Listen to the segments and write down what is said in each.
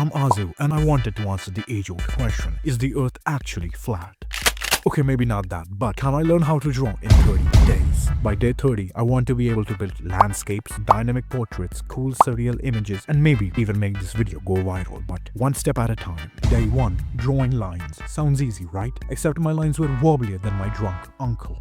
I'm Aazu, and I wanted to answer the age-old question, is the earth actually flat? Okay, maybe not that, but can I learn how to draw in 30 days? By day 30, I want to be able to build landscapes, dynamic portraits, cool surreal images, and maybe even make this video go viral, but one step at a time. Day 1, drawing lines. Sounds easy, right? Except my lines were wobblier than my drunk uncle.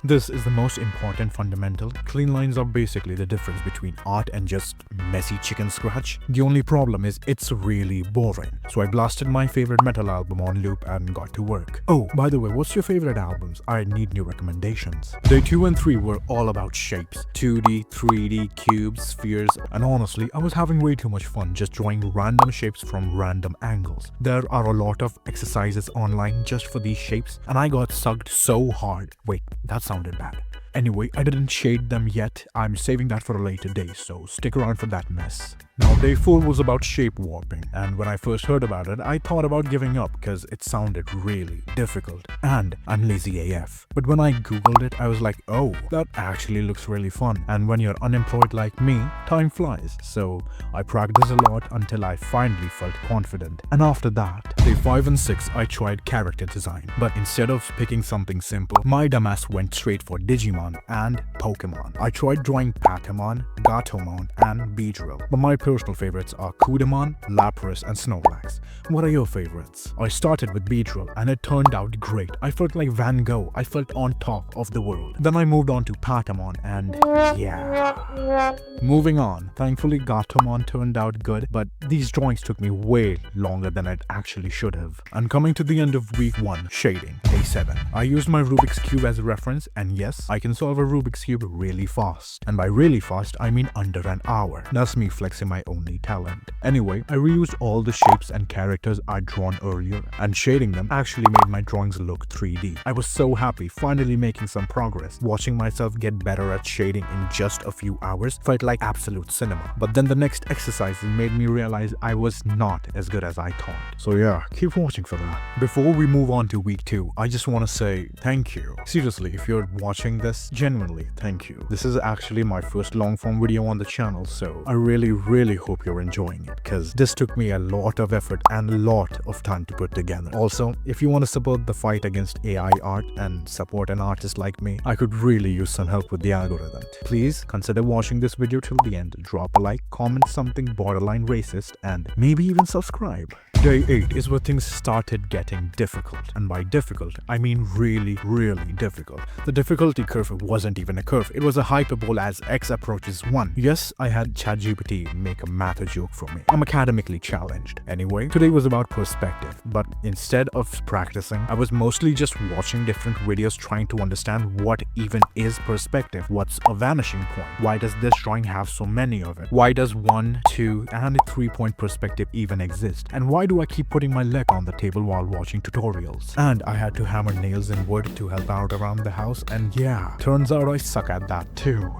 This is the most important fundamental. Clean lines are basically the difference between art and just messy chicken scratch. The only problem is it's really boring. So I blasted my favorite metal album on loop and got to work. Oh, by the way, what's your favorite albums? I need new recommendations. Day 2 and 3 were all about shapes. 2D, 3D, cubes, spheres, and honestly, I was having way too much fun just drawing random shapes from random angles. There are a lot of exercises online just for these shapes, and I got sucked so hard. Wait, that sounded bad. Anyway, I didn't shade them yet. I'm saving that for a later day, so stick around for that mess. Now, day 4 was about shape warping, and when I first heard about it, I thought about giving up because it sounded really difficult, and I'm lazy AF. But when I googled it, I was like, oh, that actually looks really fun, and when you're unemployed like me, time flies. So I practiced a lot until I finally felt confident, and after that, day 5 and 6, I tried character design, but instead of picking something simple, my dumbass went straight for Digimon and Pokemon. I tried drawing Patamon, Gatomon, and Beedrill, but my personal favorites are Kudamon, Lapras, and Snorlax. What are your favorites? I started with Beedrill and it turned out great. I felt like Van Gogh. I felt on top of the world. Then I moved on to Patamon and yeah. Moving on, thankfully Gatomon turned out good, but these drawings took me way longer than it actually should have. And coming to the end of week 1, shading, day 7. I used my Rubik's Cube as a reference, and yes, I can solve a Rubik's Cube really fast. And by really fast, I mean under an hour. That's me flexing my only talent. Anyway, I reused all the shapes and characters I'd drawn earlier, and shading them actually made my drawings look 3D. I was so happy finally making some progress. Watching myself get better at shading in just a few hours felt like absolute cinema. But then the next exercises made me realize I was not as good as I thought. So yeah, keep watching for that. Before we move on to week 2, I just want to say thank you. Seriously, if you're watching this, genuinely thank you. This is actually my first long form video on the channel, so I really hope you're enjoying it, because this took me a lot of effort and a lot of time to put together. Also, if you want to support the fight against AI art and support an artist like me, I could really use some help with the algorithm. Please consider watching this video till the end, drop a like, comment something borderline racist, and maybe even subscribe. Day 8 is where things started getting difficult, and by difficult, I mean really difficult. The difficulty curve wasn't even a curve, it was a hyperbola as x approaches 1. Yes, I had ChatGPT make a math joke for me. I'm academically challenged. Anyway, today was about perspective, but instead of practicing, I was mostly just watching different videos trying to understand what even is perspective. What's a vanishing point? Why does this drawing have so many of it? Why does 1, 2, and 3-point perspective even exist? And why do I keep putting my leg on the table while watching tutorials? And I had to hammer nails in wood to help out around the house, and yeah, turns out I suck at that too.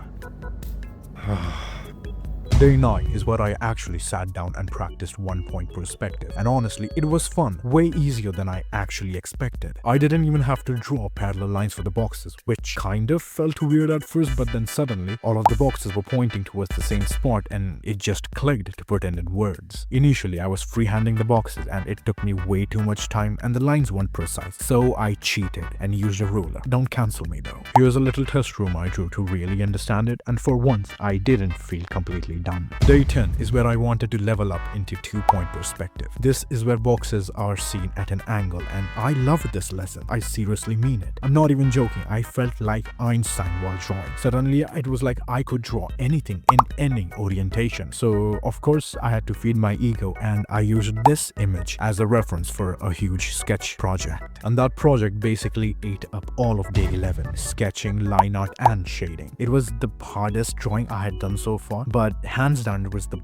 Day 9 is where I actually sat down and practiced 1-point perspective, and honestly, it was fun, way easier than I actually expected. I didn't even have to draw parallel lines for the boxes, which kind of felt weird at first, but then suddenly, all of the boxes were pointing towards the same spot and it just clicked to put in words. Initially, I was freehanding the boxes and it took me way too much time and the lines weren't precise, so I cheated and used a ruler. Don't cancel me though. Here's a little test room I drew to really understand it, and for once, I didn't feel completely done. Day 10 is where I wanted to level up into 2-point perspective. This is where boxes are seen at an angle, and I loved this lesson. I seriously mean it. I'm not even joking. I felt like Einstein while drawing. Suddenly, it was like I could draw anything in any orientation. So, of course, I had to feed my ego, and I used this image as a reference for a huge sketch project. And that project basically ate up all of day 11, sketching, line art, and shading. It was the hardest drawing I had done so far, but hands down it was the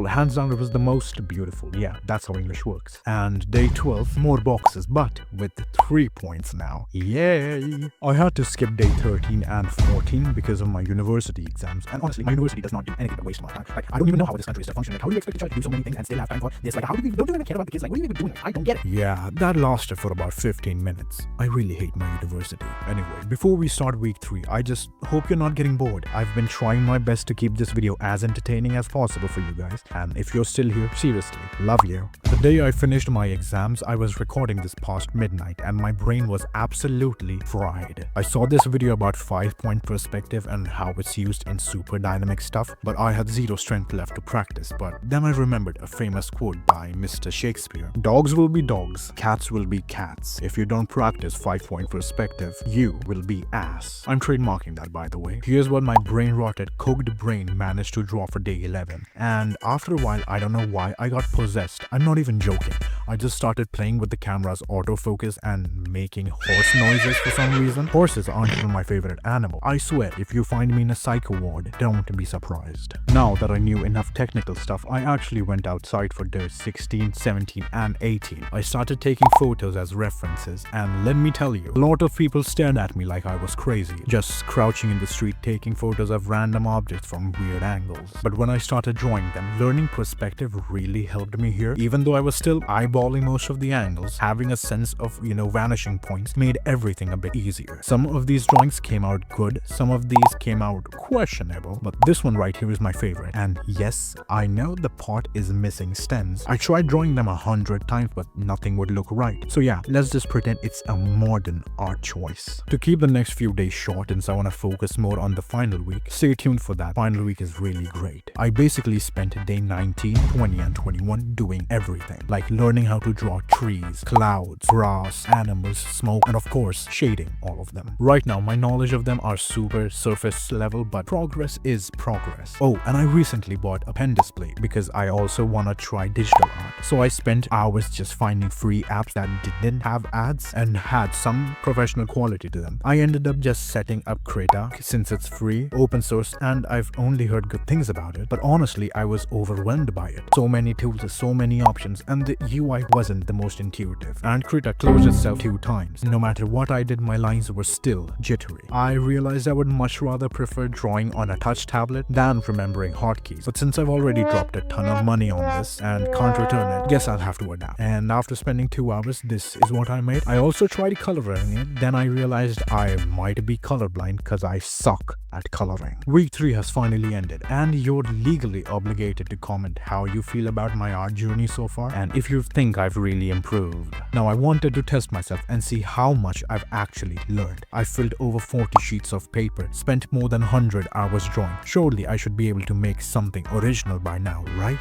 hands down it was the most beautiful. Yeah, that's how English works. And day 12, more boxes, but with 3 points now. Yay! I had to skip day 13 and 14 because of my university exams, and honestly, my university does not do anything but waste my time. Like, I don't even know how this country is still functioning. How do you expect a child to do so many things and still have time for this? Like, how do we don't even care about the kids? Like, what are you even doing? I don't get it. Yeah, that lasted for about 15 minutes. I really hate my university. Anyway, before we start week 3, I just hope you're not getting bored. I've been trying my best to keep this video video as entertaining as possible for you guys. And if you're still here, seriously, love you. The day I finished my exams, I was recording this past midnight and my brain was absolutely fried. I saw this video about 5-point perspective and how it's used in super dynamic stuff, but I had zero strength left to practice. But then I remembered a famous quote by Mr. Shakespeare. Dogs will be dogs, cats will be cats. If you don't practice 5-point perspective, you will be ass. I'm trademarking that, by the way. Here's what my brain-rotted, cooked brain managed to draw for day 11. And after a while, I don't know why, I got possessed. I'm not even joking. I just started playing with the camera's autofocus and making horse noises for some reason. Horses aren't even my favorite animal. I swear, if you find me in a psycho ward, don't be surprised. Now that I knew enough technical stuff, I actually went outside for days 16, 17, and 18. I started taking photos as references, and let me tell you, a lot of people stared at me like I was crazy, just crouching in the street taking photos of random objects from weird angles. But when I started drawing them, learning perspective really helped me here. Even though I was still eyeballing most of the angles, having a sense of, vanishing points made everything a bit easier. Some of these drawings came out good, some of these came out questionable, but this one right here is my favorite. And yes, I know the pot is missing stems. I tried drawing them 100 times, but nothing would look right. So yeah, let's just pretend it's a modern art choice. To keep the next few days short, since I want to focus more on the final week, stay tuned for that. Final week is really great. I basically spent day 19, 20, and 21 doing everything, like learning how to draw trees, clouds, grass, animals, smoke, and of course, shading all of them. Right now, my knowledge of them are super surface level, but progress is progress. Oh, and I recently bought a pen display because I also want to try digital art. So I spent hours just finding free apps that didn't have ads and had some professional quality to them. I ended up just setting up Krita since it's free, open source, and I've only heard good things about it. But honestly, I was overwhelmed by it. So many tools, so many options, and the UI wasn't the most intuitive. And Krita closed itself 2 times. No matter what I did, my lines were still jittery. I realized I would much rather prefer drawing on a touch tablet than remembering hotkeys. But since I've already dropped a ton of money on this and can't return it, guess I'll have to adapt. And after spending 2 hours, this is what I made. I also tried coloring it, then I realized I might be colorblind because I suck at coloring. Week 3 has finally ended, and you're legally obligated to comment how you feel about my art journey so far and if you think I've really improved. Now I wanted to test myself and see how much I've actually learned. I filled over 40 sheets of paper, spent more than 100 hours drawing. Surely I should be able to make something original by now, right?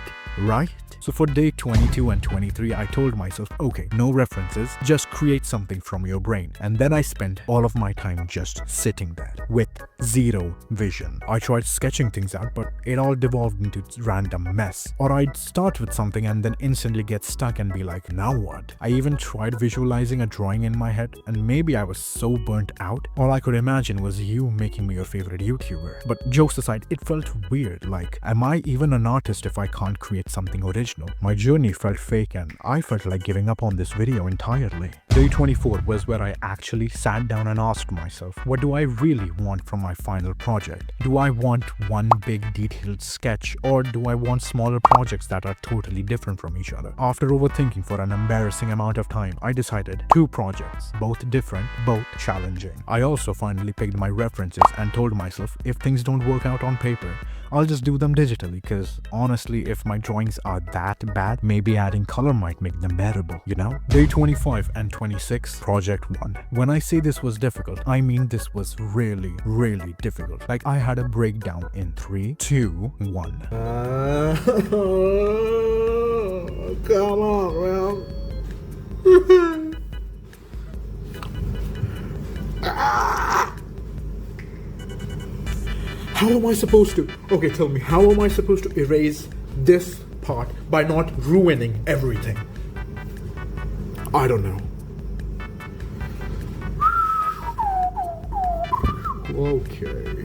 So for day 22 and 23, I told myself, okay, no references, just create something from your brain. And then I spent all of my time just sitting there with zero vision. I tried sketching things out, but it all devolved into random mess. Or I'd start with something and then instantly get stuck and be like, now what? I even tried visualizing a drawing in my head, and maybe I was so burnt out, all I could imagine was you making me your favorite YouTuber. But jokes aside, it felt weird. Like, am I even an artist if I can't create something original? My journey felt fake and I felt like giving up on this video entirely. Day 24 was where I actually sat down and asked myself, what do I really want from my final project? Do I want one big detailed sketch, or do I want smaller projects that are totally different from each other? After overthinking for an embarrassing amount of time, I decided 2 projects, both different, both challenging. I also finally picked my references and told myself, if things don't work out on paper, I'll just do them digitally, because honestly, if my drawings are that bad, maybe adding color might make them bearable, Day 25 and 26, project 1. When I say this was difficult, I mean this was really, really difficult. Like, I had a breakdown in 3, 2, 1. Come on, man. How am I supposed to? Okay, tell me, how am I supposed to erase this part by not ruining everything? I don't know. Okay.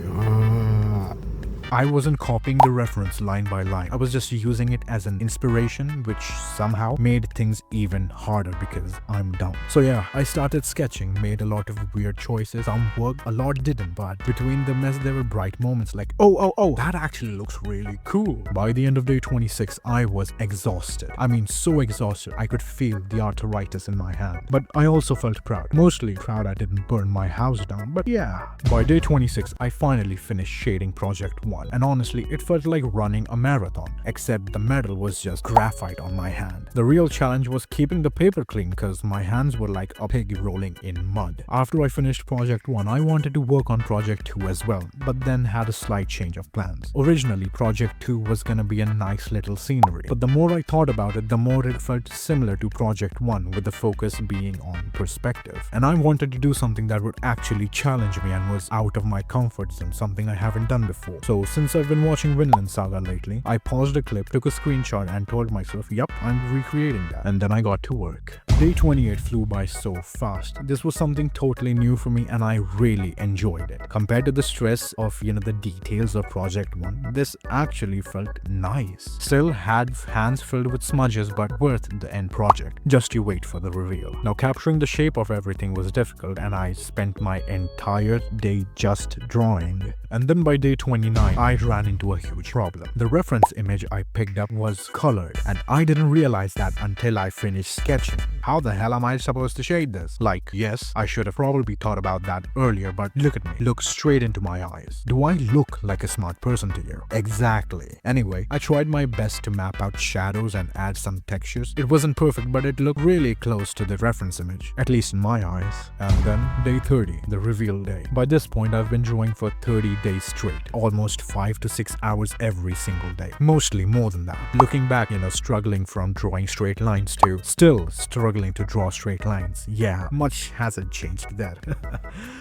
I wasn't copying the reference line by line. I was just using it as an inspiration, which somehow made things even harder because I'm dumb. So yeah, I started sketching, made a lot of weird choices. Some worked, a lot didn't, but between the mess there were bright moments like, oh, that actually looks really cool. By the end of day 26, I was exhausted. I mean, so exhausted, I could feel the arthritis in my hand. But I also felt proud. Mostly proud I didn't burn my house down, but yeah. By day 26, I finally finished shading project 1. one, and honestly, it felt like running a marathon, except the metal was just graphite on my hand. The real challenge was keeping the paper clean because my hands were like a pig rolling in mud. After I finished project 1, I wanted to work on project 2 as well, but then had a slight change of plans. Originally, project 2 was gonna be a nice little scenery, but the more I thought about it, the more it felt similar to project 1, with the focus being on perspective. And I wanted to do something that would actually challenge me and was out of my comfort zone, something I haven't done before. So since I've been watching Vinland Saga lately, I paused a clip, took a screenshot and told myself, yup, I'm recreating that. And then I got to work. Day 28 flew by so fast. This was something totally new for me and I really enjoyed it. Compared to the stress of, the details of project 1, this actually felt nice. Still had hands filled with smudges, but worth the end project. Just you wait for the reveal. Now, capturing the shape of everything was difficult and I spent my entire day just drawing. And then by day 29, I ran into a huge problem. The reference image I picked up was colored and I didn't realize that until I finished sketching. How the hell am I supposed to shade this? Like, yes, I should have probably thought about that earlier, but look at me. Look straight into my eyes. Do I look like a smart person to you? Exactly. Anyway, I tried my best to map out shadows and add some textures. It wasn't perfect, but it looked really close to the reference image, at least in my eyes. And then day 30, the reveal day. By this point, I've been drawing for 30 days straight, almost 5 to 6 hours every single day. Mostly more than that. Looking back, struggling from drawing straight lines to still struggling to draw straight lines. Yeah, much hasn't changed there.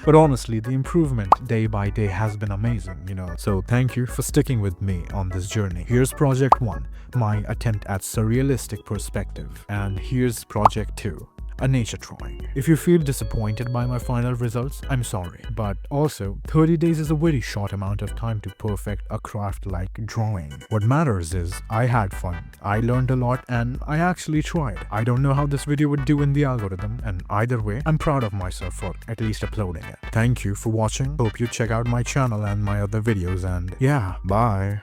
But honestly, the improvement day by day has been amazing, So thank you for sticking with me on this journey. Here's project 1, my attempt at surrealistic perspective. And here's project 2, a nature drawing. If you feel disappointed by my final results, I'm sorry. But also, 30 days is a very short amount of time to perfect a craft like drawing. What matters is I had fun, I learned a lot, and I actually tried. I don't know how this video would do in the algorithm, and either way, I'm proud of myself for at least uploading it. Thank you for watching. Hope you check out my channel and my other videos, and yeah, bye.